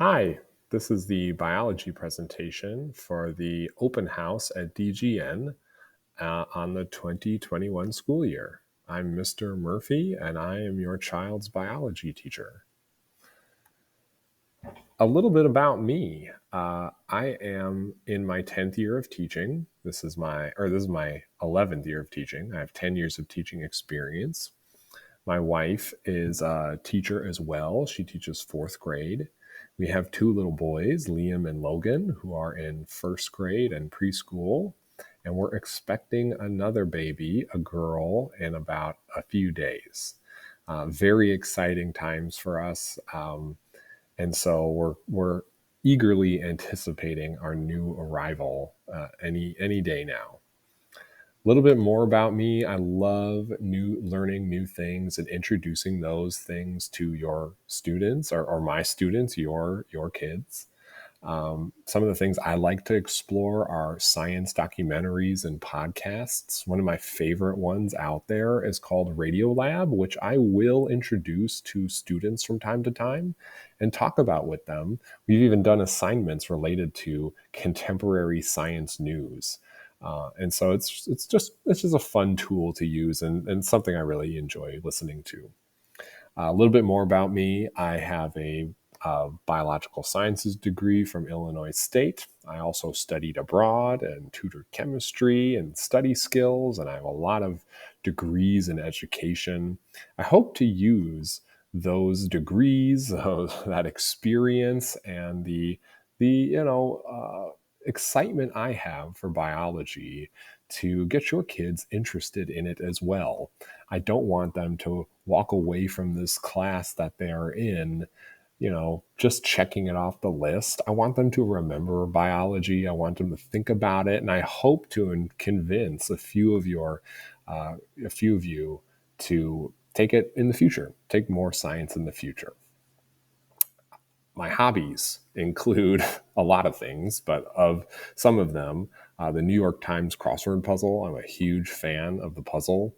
Hi, this is the biology presentation for the open house at DGN on the 2021 school year. I'm Mr. Murphy and I am your child's biology teacher. A little bit about me. I am in my 10th year of teaching. This is my 11th year of teaching. I have 10 years of teaching experience. My wife is a teacher as well. She teaches fourth grade. We have two little boys, Liam and Logan, who are in first grade and preschool. And we're expecting another baby, a girl, in about a few days. Very exciting times for us. And so we're eagerly anticipating our new arrival any day now. A little bit more about me. I love learning new things and introducing those things to your students or my students, your kids. Some of the things I like to explore are science documentaries and podcasts. One of my favorite ones out there is called Radiolab, which I will introduce to students from time to time and talk about with them. We've even done assignments related to contemporary science news. And so it's just a fun tool to use and something I really enjoy listening to. A little bit more about me. I have a biological sciences degree from Illinois State. I also studied abroad and tutored chemistry and study skills, and I have a lot of degrees in education. I hope to use those degrees, that experience, and the excitement I have for biology to get your kids interested in it as well. I don't want them to walk away from this class that they are in, just checking it off the list. I want them to remember biology. I want them to think about it. And I hope to convince a few of you to take it in the future, take more science in the future. My hobbies include a lot of things, but of some of them, the New York Times crossword puzzle. I'm a huge fan of the puzzle.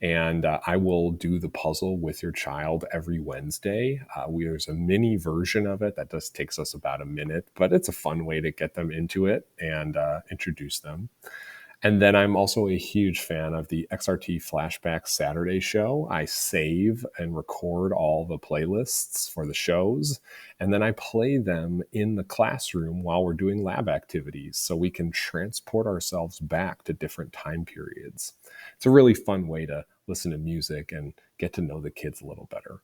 And I will do the puzzle with your child every Wednesday. There's a mini version of it that just takes us about a minute, but it's a fun way to get them into it and introduce them. And then I'm also a huge fan of the XRT Flashback Saturday show. I save and record all the playlists for the shows, and then I play them in the classroom while we're doing lab activities so we can transport ourselves back to different time periods. It's a really fun way to listen to music and get to know the kids a little better.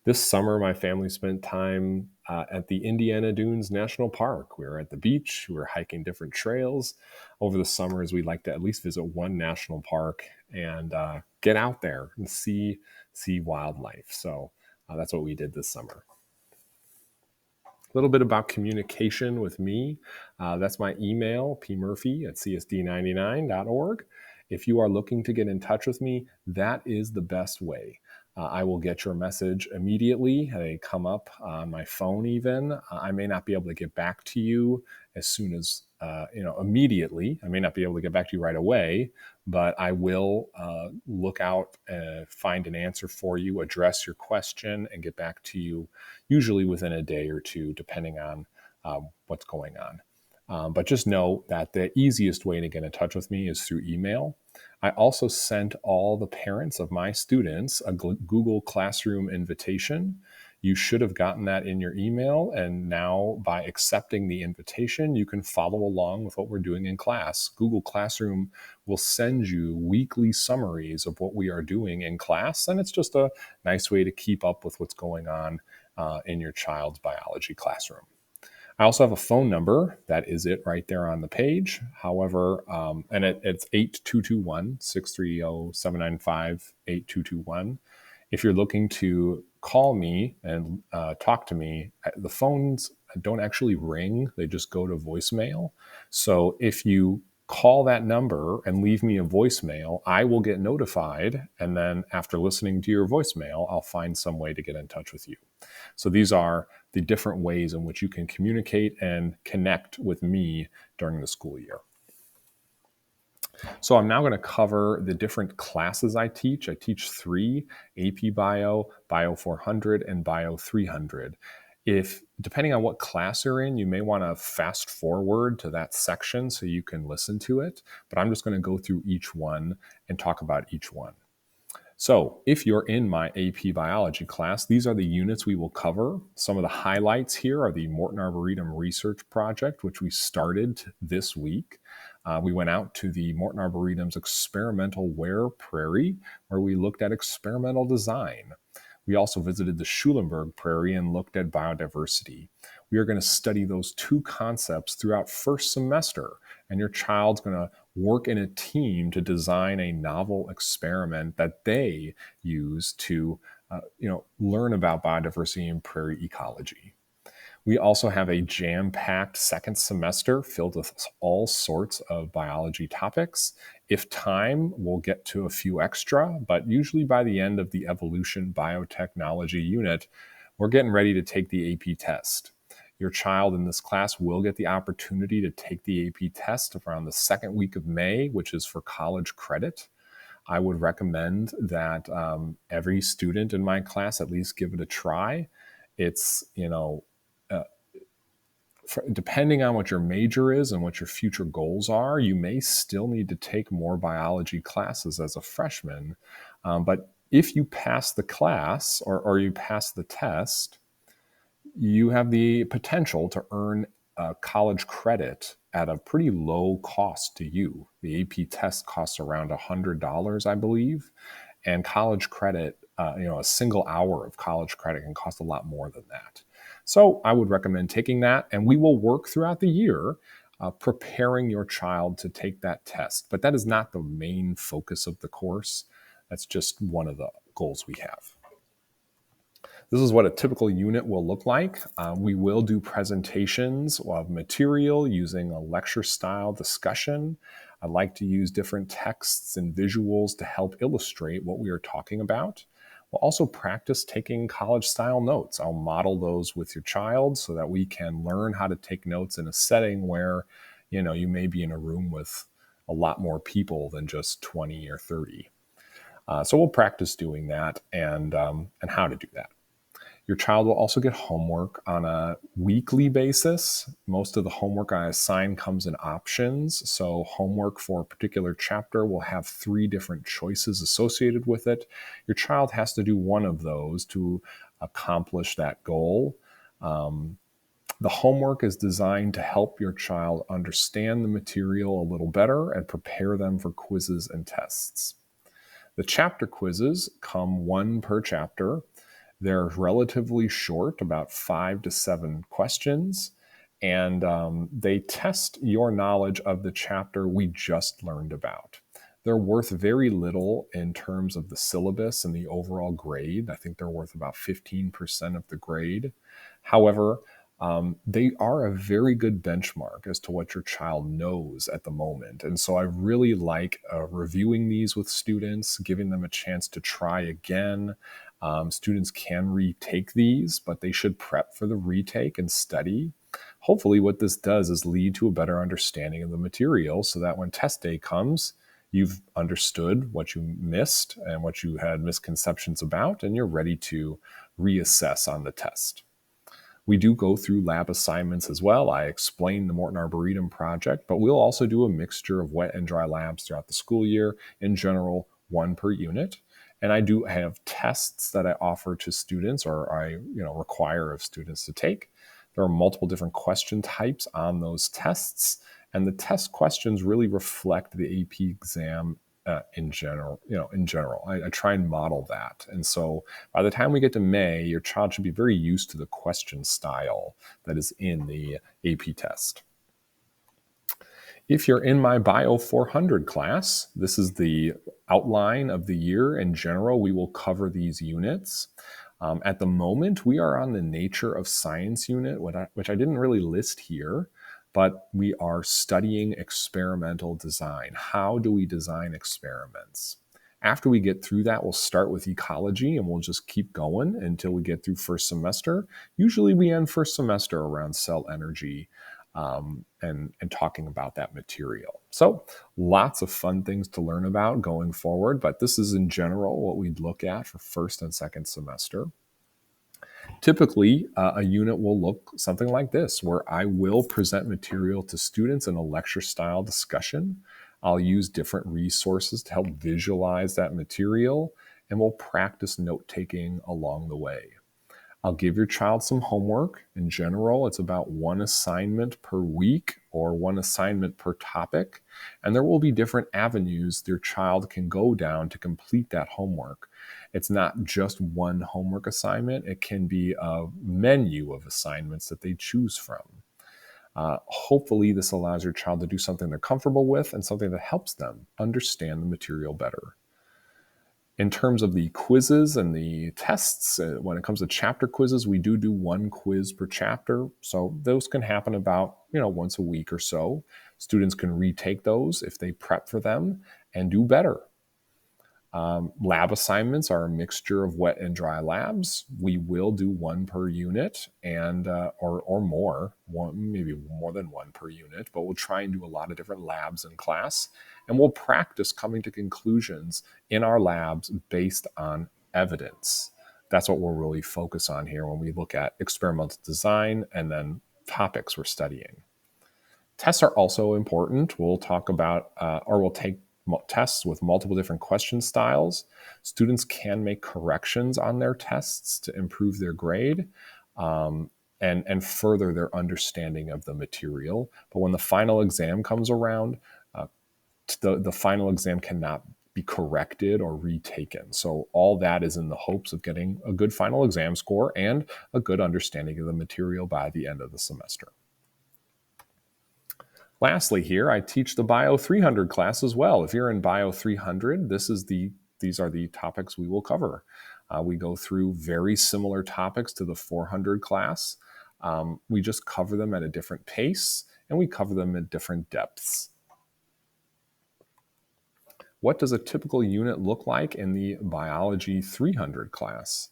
This summer, my family spent time at the Indiana Dunes National Park. We were at the beach. We were hiking different trails. Over the summers, we like to at least visit one national park and get out there and see wildlife. So that's what we did this summer. A little bit about communication with me. That's my email, pmurphy@csd99.org. If you are looking to get in touch with me, that is the best way. I will get your message immediately. They come up on my phone even. I may not be able to get back to you as soon as, immediately. I may not be able to get back to you right away, but I will look out, find an answer for you, address your question, and get back to you usually within a day or two, depending on what's going on. But just know that the easiest way to get in touch with me is through email. I also sent all the parents of my students a Google Classroom invitation. You should have gotten that in your email. And now by accepting the invitation, you can follow along with what we're doing in class. Google Classroom will send you weekly summaries of what we are doing in class. And it's just a nice way to keep up with what's going on in your child's biology classroom. I also have a phone number. That is it right there on the page. However, and it's 8221-630-795-8221. If you're looking to call me and talk to me, the phones don't actually ring. They just go to voicemail. So if you call that number and leave me a voicemail, I will get notified. And then after listening to your voicemail, I'll find some way to get in touch with you. So these are the different ways in which you can communicate and connect with me during the school year. So I'm now going to cover the different classes I teach. I teach 3: AP Bio, Bio 400, and Bio 300. If depending on what class you're in, you may want to fast forward to that section so you can listen to it. But I'm just going to go through each one and talk about each one. So if you're in my AP biology class, these are the units we will cover. Some of the highlights here are the Morton Arboretum Research Project, which we started this week. We went out to the Morton Arboretum's experimental Ware Prairie, where we looked at experimental design. We also visited the Schulenburg Prairie and looked at biodiversity. We are going to study those two concepts throughout first semester, and your child's going to work in a team to design a novel experiment that they use to learn about biodiversity and prairie ecology. We also have a jam-packed second semester filled with all sorts of biology topics. If time, we'll get to a few extra, but usually by the end of the evolution biotechnology unit, we're getting ready to take the AP test. Your child in this class will get the opportunity to take the AP test around the second week of May, which is for college credit. I would recommend that every student in my class at least give it a try. It's, depending on what your major is and what your future goals are, you may still need to take more biology classes as a freshman. But if you pass the class or you pass the test, you have the potential to earn college credit at a pretty low cost to you. The AP test costs around $100, I believe, and college credit, a single hour of college credit can cost a lot more than that. So I would recommend taking that, and we will work throughout the year preparing your child to take that test. But that is not the main focus of the course. That's just one of the goals we have. This is what a typical unit will look like. We will do presentations of material using a lecture style discussion. I like to use different texts and visuals to help illustrate what we are talking about. We'll also practice taking college style notes. I'll model those with your child so that we can learn how to take notes in a setting where, you may be in a room with a lot more people than just 20 or 30. So we'll practice doing that and how to do that. Your child will also get homework on a weekly basis. Most of the homework I assign comes in options. So homework for a particular chapter will have 3 different choices associated with it. Your child has to do one of those to accomplish that goal. The homework is designed to help your child understand the material a little better and prepare them for quizzes and tests. The chapter quizzes come 1 per chapter. They're relatively short, about 5 to 7 questions, and they test your knowledge of the chapter we just learned about. They're worth very little in terms of the syllabus and the overall grade. I think they're worth about 15% of the grade. However, they are a very good benchmark as to what your child knows at the moment. And so I really like reviewing these with students, giving them a chance to try again. Students can retake these, but they should prep for the retake and study. Hopefully what this does is lead to a better understanding of the material so that when test day comes, you've understood what you missed and what you had misconceptions about, and you're ready to reassess on the test. We do go through lab assignments as well. I explained the Morton Arboretum project, but we'll also do a mixture of wet and dry labs throughout the school year. In general, 1 per unit. And I do have tests that I offer to students or I require of students to take. There are multiple different question types on those tests. And the test questions really reflect the AP exam in general. I try and model that. And so by the time we get to May, your child should be very used to the question style that is in the AP test. If you're in my Bio 400 class, this is the outline of the year. In general, we will cover these units. At the moment, we are on the Nature of Science unit, which I didn't really list here, but we are studying experimental design. How do we design experiments? After we get through that, we'll start with ecology and we'll just keep going until we get through first semester. Usually we end first semester around cell energy and talking about that material. So lots of fun things to learn about going forward, but this is in general what we'd look at for first and second semester. Typically, a unit will look something like this, where I will present material to students in a lecture-style discussion. I'll use different resources to help visualize that material, and we'll practice note-taking along the way. I'll give your child some homework. In general, it's about one assignment per week or one assignment per topic. And there will be different avenues your child can go down to complete that homework. It's not just one homework assignment. It can be a menu of assignments that they choose from. Hopefully, this allows your child to do something they're comfortable with and something that helps them understand the material better. In terms of the quizzes and the tests, when it comes to chapter quizzes, we do one quiz per chapter. So those can happen about, once a week or so. Students can retake those if they prep for them and do better. Lab assignments are a mixture of wet and dry labs. We will do one per unit and or more, maybe more than one per unit, but we'll try and do a lot of different labs in class. And we'll practice coming to conclusions in our labs based on evidence. That's what we'll really focus on here when we look at experimental design and then topics we're studying. Tests are also important. We'll talk about, or we'll take tests with multiple different question styles. Students can make corrections on their tests to improve their grade and further their understanding of the material. But when the final exam comes around, the final exam cannot be corrected or retaken. So all that is in the hopes of getting a good final exam score and a good understanding of the material by the end of the semester. Lastly here, I teach the Bio 300 class as well. If you're in Bio 300, these are the topics we will cover. We go through very similar topics to the 400 class. We just cover them at a different pace, and we cover them at different depths. What does a typical unit look like in the Biology 300 class?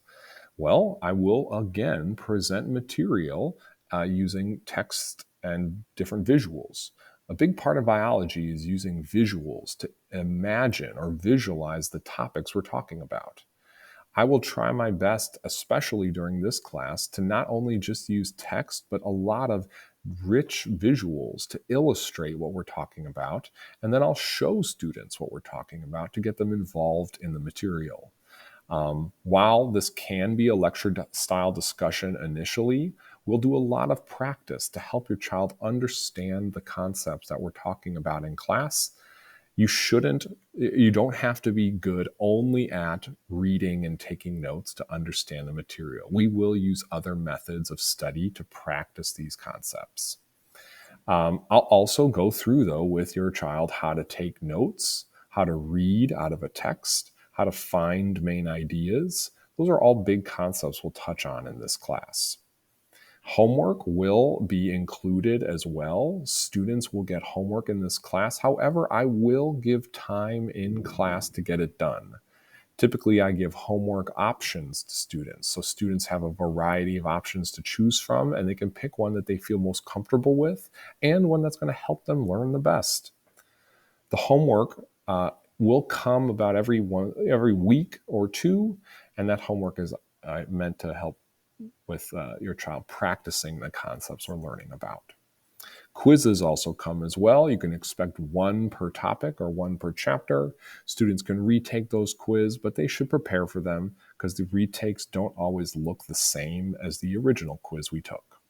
Well, I will again present material using text and different visuals. A big part of biology is using visuals to imagine or visualize the topics we're talking about. I will try my best, especially during this class, to not only just use text, but a lot of rich visuals to illustrate what we're talking about. And then I'll show students what we're talking about to get them involved in the material. While this can be a lecture-style discussion initially, we'll do a lot of practice to help your child understand the concepts that we're talking about in class. You don't have to be good only at reading and taking notes to understand the material. We will use other methods of study to practice these concepts. I'll also go through, though, with your child how to take notes, how to read out of a text, how to find main ideas. Those are all big concepts we'll touch on in this class. Homework will be included as well. Students will get homework in this class. However, I will give time in class to get it done. Typically, I give homework options to students. So students have a variety of options to choose from, and they can pick one that they feel most comfortable with and one that's going to help them learn the best. The homework will come about every week or two, and that homework is meant to help with your child practicing the concepts we're learning about. Quizzes also come as well. You can expect one per topic or one per chapter. Students can retake those quizzes, but they should prepare for them because the retakes don't always look the same as the original quiz we took.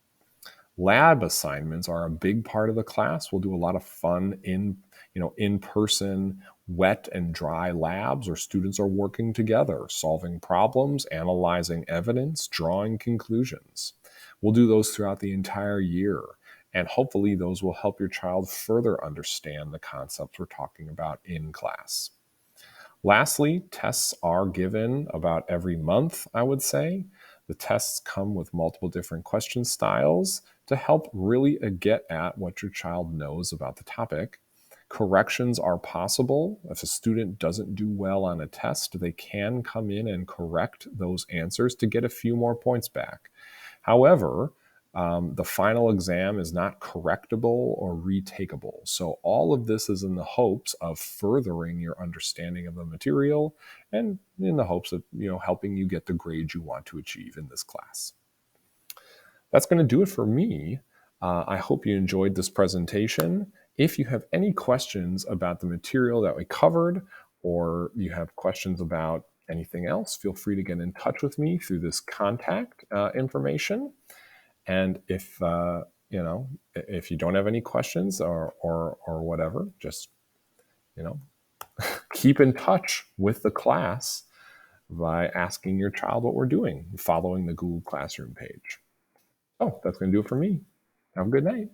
Lab assignments are a big part of the class. We'll do a lot of fun in-person wet and dry labs where students are working together, solving problems, analyzing evidence, drawing conclusions. We'll do those throughout the entire year, and hopefully those will help your child further understand the concepts we're talking about in class. Lastly, tests are given about every month, I would say. The tests come with multiple different question styles to help really get at what your child knows about the topic. Corrections are possible. If a student doesn't do well on a test, they can come in and correct those answers to get a few more points back. However, The final exam is not correctable or retakeable. So all of this is in the hopes of furthering your understanding of the material and in the hopes of, helping you get the grade you want to achieve in this class. That's going to do it for me. I hope you enjoyed this presentation. If you have any questions about the material that we covered, or you have questions about anything else, feel free to get in touch with me through this contact information. And if if you don't have any questions or whatever, just keep in touch with the class by asking your child what we're doing, following the Google Classroom page. Oh, that's going to do it for me. Have a good night.